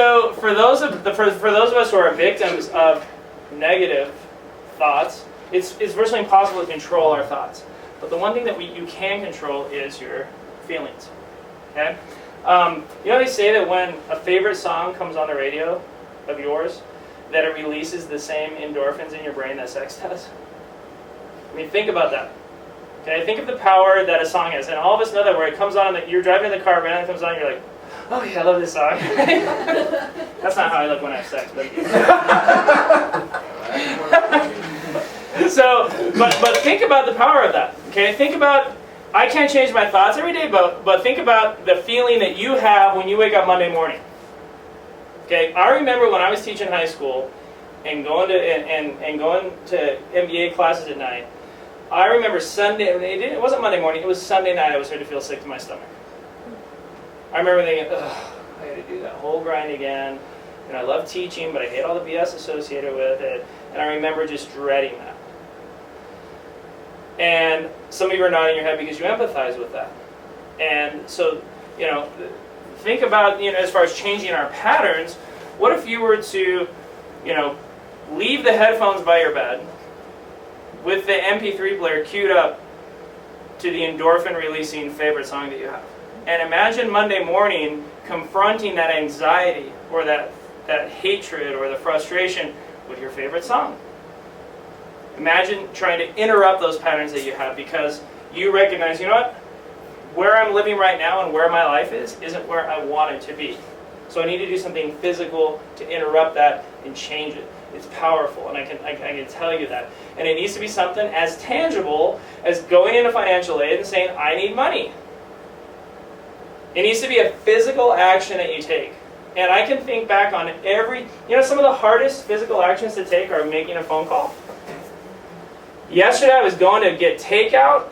So for those of us who are victims of negative thoughts, it's virtually impossible to control our thoughts. But the one thing that you can control is your feelings. Okay? They say that when a favorite song comes on the radio of yours, that it releases the same endorphins in your brain that sex does? I mean, think about that. Okay? Think of the power that a song has. And all of us know that where it comes on, that you're driving in the car, and it comes on, you're like, oh yeah, I love this song. That's not how I look when I have sex, but but think about the power of that. Okay, think about, I can't change my thoughts every day, but think about the feeling that you have when you wake up Monday morning. Okay, I remember when I was teaching high school and going to MBA classes at night. I remember Sunday. It wasn't Monday morning. It was Sunday night. I was starting to feel sick to my stomach. I remember thinking, ugh, I got to do that whole grind again. And I love teaching, but I hate all the BS associated with it. And I remember just dreading that. And some of you are nodding your head because you empathize with that. And so, think about, as far as changing our patterns, what if you were to, leave the headphones by your bed with the MP3 player queued up to the endorphin-releasing favorite song that you have? And imagine Monday morning confronting that anxiety or that hatred or the frustration with your favorite song. Imagine trying to interrupt those patterns that you have because you recognize, where I'm living right now and where my life isn't where I want it to be. So I need to do something physical to interrupt that and change it. It's powerful, and I can tell you that. And it needs to be something as tangible as going into financial aid and saying, I need money. It needs to be a physical action that you take. And I can think back on some of the hardest physical actions to take are making a phone call. Yesterday I was going to get takeout,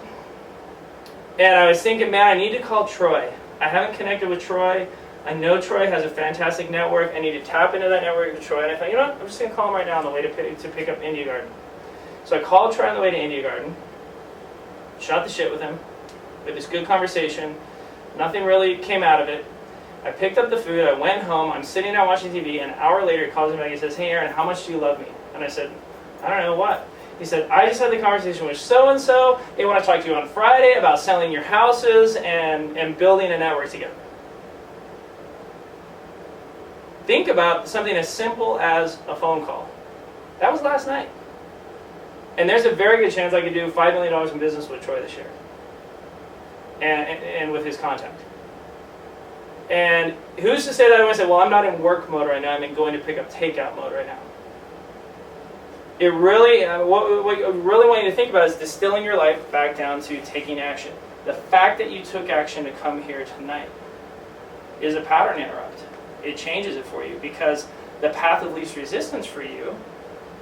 and I was thinking, man, I need to call Troy. I haven't connected with Troy. I know Troy has a fantastic network. I need to tap into that network with Troy. And I thought, I'm just going to call him right now on the way to pick up India Garden. So I called Troy on the way to India Garden, shot the shit with him, we had this good conversation. Nothing really came out of it. I picked up the food, I went home, I'm sitting there watching TV, and an hour later he calls me back and says, hey Aaron, how much do you love me? And I said, I don't know, what? He said, I just had the conversation with so-and-so, they want to talk to you on Friday about selling your houses and building a network together. Think about something as simple as a phone call. That was last night. And there's a very good chance I could do $5 million in business with Troy this year. And with his contact. And who's to say that I want to say, well, I'm not in work mode right now, I'm in going to pick up takeout mode right now. It really, what I really want you to think about is distilling your life back down to taking action. The fact that you took action to come here tonight is a pattern interrupt. It changes it for you because the path of least resistance for you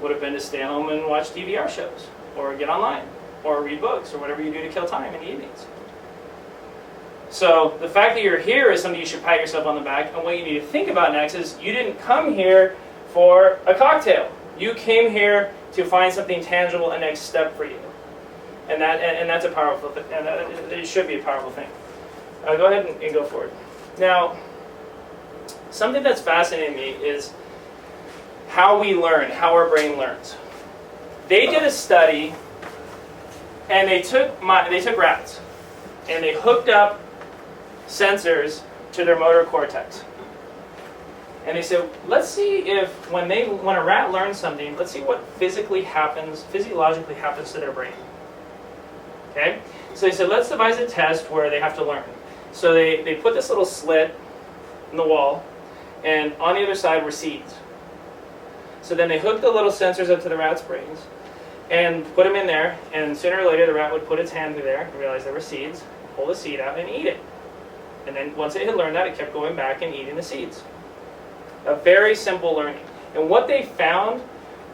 would have been to stay home and watch DVR shows or get online or read books or whatever you do to kill time in the evenings. So the fact that you're here is something you should pat yourself on the back, and what you need to think about next is you didn't come here for a cocktail. You came here to find something tangible, a next step for you. And that's a powerful thing, and it should be a powerful thing. Go ahead and go forward. Now, something that's fascinating me is how we learn, how our brain learns. They did a study, and they took rats, and they hooked up sensors to their motor cortex. And they said, let's see if when a rat learns something, let's see what physiologically happens to their brain. Okay? So they said, let's devise a test where they have to learn. So they put this little slit in the wall, and on the other side were seeds. So then they hooked the little sensors up to the rat's brains and put them in there, and sooner or later the rat would put its hand through there and realize there were seeds, pull the seed out and eat it. And then once it had learned that, it kept going back and eating the seeds. A very simple learning. And what they found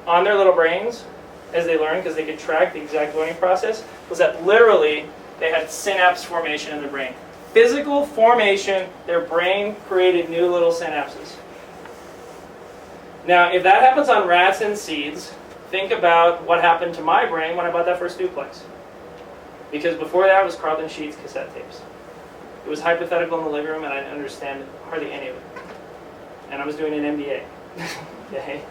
on their little brains as they learned, because they could track the exact learning process, was that literally they had synapse formation in their brain. Physical formation, their brain created new little synapses. Now, if that happens on rats and seeds, think about what happened to my brain when I bought that first duplex. Because before that was Carlton Sheets cassette tapes. It was hypothetical in the living room, and I didn't understand hardly any of it. and I was doing an MBA. Okay.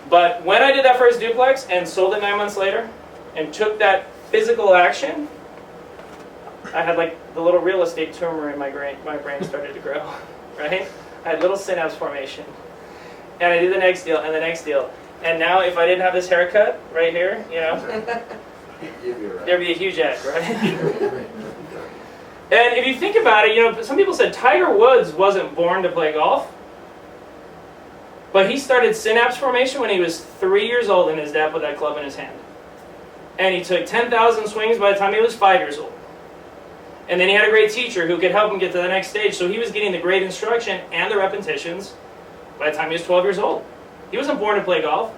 But when I did that first duplex and sold it 9 months later, and took that physical action, I had like the little real estate tumor in my brain. My brain started to grow, right? I had little synapse formation, and I did the next deal and the next deal. And now, if I didn't have this haircut right here, you know, there'd be a huge egg, right? And if you think about it, you know, some people said Tiger Woods wasn't born to play golf, but he started synapse formation when he was 3 years old, and his dad put that club in his hand. And he took 10,000 swings by the time he was 5 years old. And then he had a great teacher who could help him get to the next stage. So he was getting the great instruction and the repetitions by the time he was 12 years old. He wasn't born to play golf.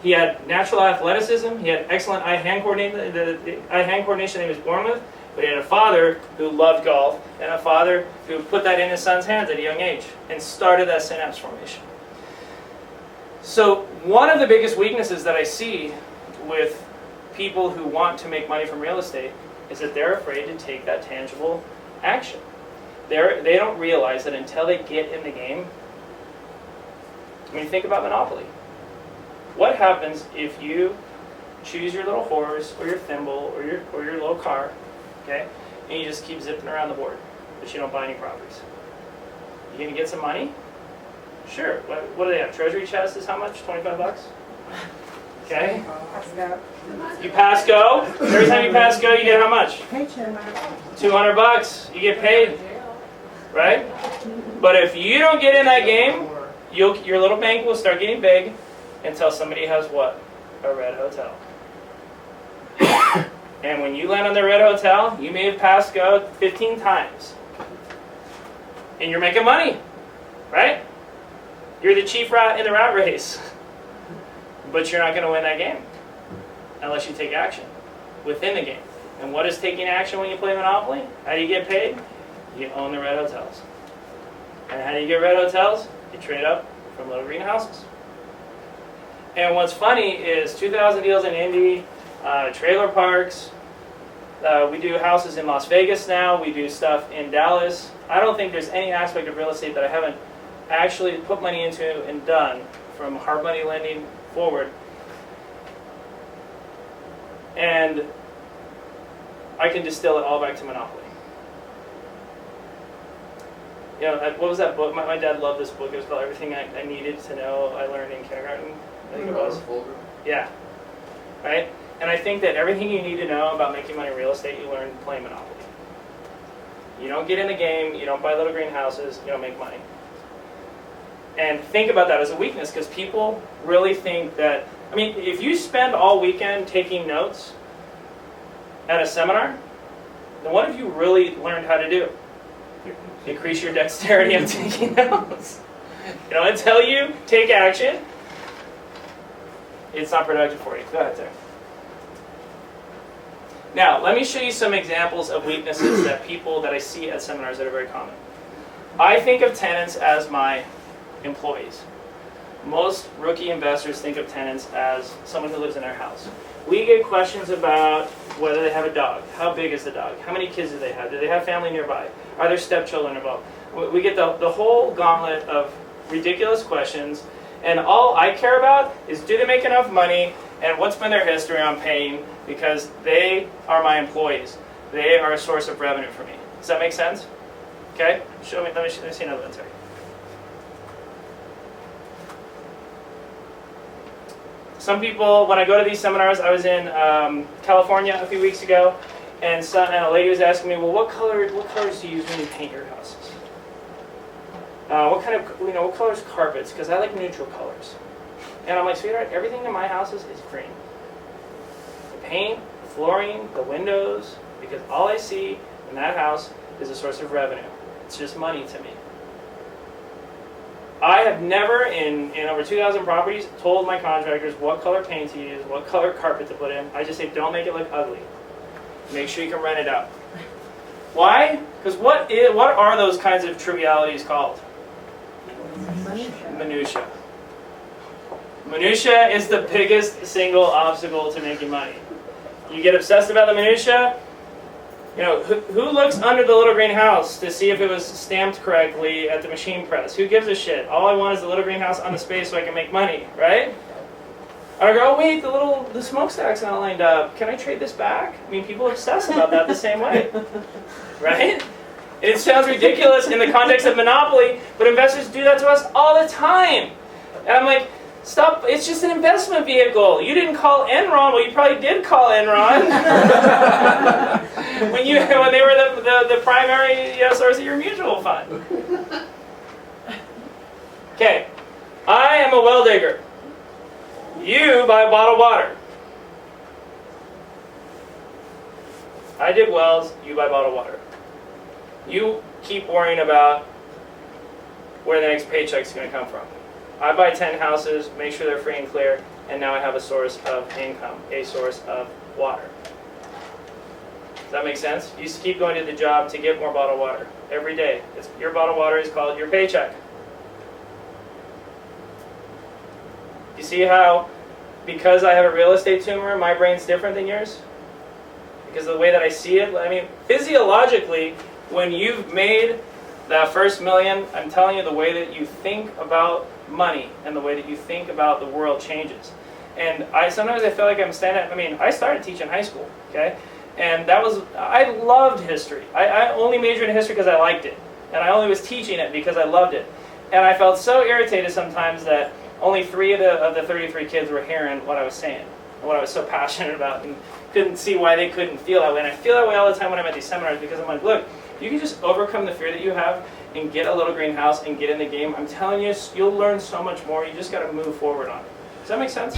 He had natural athleticism. He had excellent eye-hand coordination, the eye-hand coordination that he was born with. But he had a father who loved golf and a father who put that in his son's hands at a young age and started that synapse formation. So one of the biggest weaknesses that I see with people who want to make money from real estate is that they're afraid to take that tangible action. They don't realize that until they get in the game. I mean, think about Monopoly. What happens if you choose your little horse or your thimble or your little car, okay, and you just keep zipping around the board, but you don't buy any properties? You gonna get some money? Sure. What do they have? Treasury chest is how much? 25 bucks? Okay. You pass go. Every time you pass go, you get how much? 200 bucks. You get paid, right? But if you don't get in that game, your little bank will start getting big until somebody has what? A red hotel. And when you land on the red hotel, you may have passed go 15 times. And you're making money, right? You're the chief rat in the rat race. But you're not going to win that game unless you take action within the game. And what is taking action when you play Monopoly? How do you get paid? You own the red hotels. And how do you get red hotels? You trade up from little green houses. And what's funny is 2,000 deals in Indy, trailer parks. We do houses in Las Vegas now. We do stuff in Dallas. I don't think there's any aspect of real estate that I haven't actually put money into and done, from hard money lending forward. And I can distill it all back to Monopoly. You know, what was that book? My dad loved this book. It was called Everything I Needed to Know I Learned in Kindergarten. I think it was. Yeah. Right? And I think that everything you need to know about making money in real estate, you learn playing Monopoly. You don't get in the game, you don't buy little green houses, you don't make money. And think about that as a weakness, because people really think that, I mean, if you spend all weekend taking notes at a seminar, then what have you really learned how to do? Increase your dexterity on taking notes. You know, until you take action, it's not productive for you. Go ahead, Sarah. Now, let me show you some examples of weaknesses that I see at seminars that are very common. I think of tenants as my employees. Most rookie investors think of tenants as someone who lives in their house. We get questions about whether they have a dog. How big is the dog? How many kids do they have? Do they have family nearby? Are there stepchildren involved? We get the whole gauntlet of ridiculous questions, and all I care about is, do they make enough money, and what's been their history on paying, because they are my employees. They are a source of revenue for me. Does that make sense? Okay? Let me see another one. Sorry. Some people, when I go to these seminars, I was in California a few weeks ago, and a lady was asking me, well, what colors do you use when you paint your houses? What colors carpets? Because I like neutral colors. And I'm like, sweetheart, everything in my houses is green. The paint, the flooring, the windows, because all I see in that house is a source of revenue. It's just money to me. I have never, in over 2,000 properties, told my contractors what color paint to use, what color carpet to put in. I just say, don't make it look ugly. Make sure you can rent it out. Why? Because what are those kinds of trivialities called? Minutia. Minutia is the biggest single obstacle to making money. You get obsessed about the minutia, You know, who looks under the little green house to see if it was stamped correctly at the machine press? Who gives a shit? All I want is the little green house on the space so I can make money, right? Or I go, oh wait, the smokestack's not lined up. Can I trade this back? I mean, people obsess about that the same way, right? It sounds ridiculous in the context of monopoly, but investors do that to us all the time. And I'm like, stop, it's just an investment vehicle. You didn't call Enron. Well, you probably did call Enron when they were the primary source of your mutual fund. Okay, I am a well digger. You buy bottled water. I dig wells, you buy bottled water. You keep worrying about where the next paycheck's going to come from. I buy 10 houses, make sure they're free and clear, and now I have a source of income, a source of water. Does that make sense? You just keep going to the job to get more bottled water every day. Your bottled water is called your paycheck. You see how, because I have a real estate tumor, my brain's different than yours? Because of the way that I see it? I mean, physiologically, when you've made that first million, I'm telling you, the way that you think about money and the way that you think about the world changes. And sometimes I feel like I'm I started teaching high school, okay? And I loved history. I only majored in history because I liked it. And I only was teaching it because I loved it. And I felt so irritated sometimes that only 3 of the 33 kids were hearing what I was saying, and what I was so passionate about, and couldn't see why they couldn't feel that way. And I feel that way all the time when I'm at these seminars, because I'm like, look, you can just overcome the fear that you have and get a little greenhouse and get in the game. I'm telling you, you'll learn so much more. You just got to move forward on it. Does that make sense?